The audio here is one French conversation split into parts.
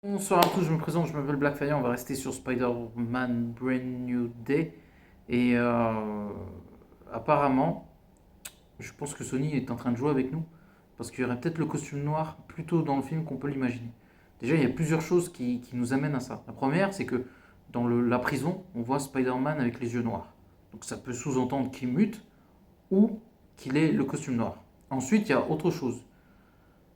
Bonsoir à tous, je me présente, je m'appelle Blackfire, on va rester sur Spider-Man Brand New Day. Et apparemment, je pense que Sony est en train de jouer avec nous, parce qu'il y aurait peut-être le costume noir plus tôt dans le film qu'on peut l'imaginer. Déjà, il y a plusieurs choses qui nous amènent à ça. La première, c'est que dans la prison, on voit Spider-Man avec les yeux noirs. Donc ça peut sous-entendre qu'il mute ou qu'il ait le costume noir. Ensuite, il y a autre chose.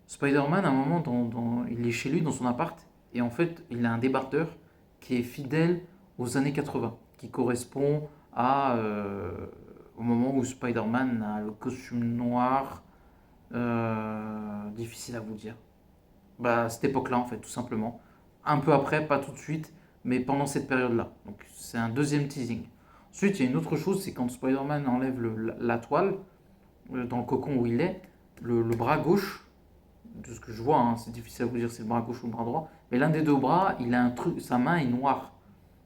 Spider-Man, à un moment, il est chez lui dans son appart, et en fait, il a un débardeur qui est fidèle aux années 80, qui correspond au moment où Spider-Man a le costume noir, difficile à vous dire. Bah, à cette époque-là, en fait, tout simplement. Un peu après, pas tout de suite, mais pendant cette période-là. Donc, c'est un deuxième teasing. Ensuite, il y a une autre chose, c'est quand Spider-Man enlève la toile, dans le cocon où il est, le bras gauche, de ce que je vois, hein, c'est difficile à vous dire si c'est le bras gauche ou le bras droit, mais l'un des deux bras, il a un truc, sa main est noire.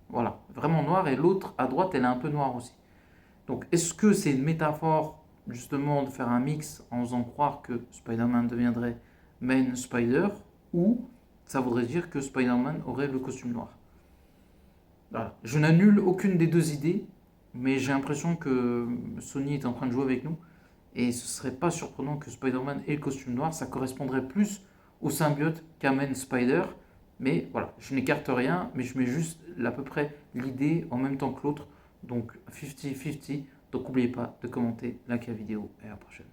Voilà, vraiment noire, et l'autre à droite, elle est un peu noire aussi. Donc, est-ce que c'est une métaphore, justement, de faire un mix en faisant croire que Spider-Man deviendrait main Spider, ou ça voudrait dire que Spider-Man aurait le costume noir? Voilà. Je n'annule aucune des deux idées, mais j'ai l'impression que Sony est en train de jouer avec nous. Et ce serait pas surprenant que Spider-Man ait le costume noir, ça correspondrait plus au symbiote qu'Amen Spider. Mais voilà, je n'écarte rien, mais je mets juste à peu près l'idée en même temps que l'autre. Donc 50-50. Donc n'oubliez pas de commenter, liker la vidéo et à la prochaine.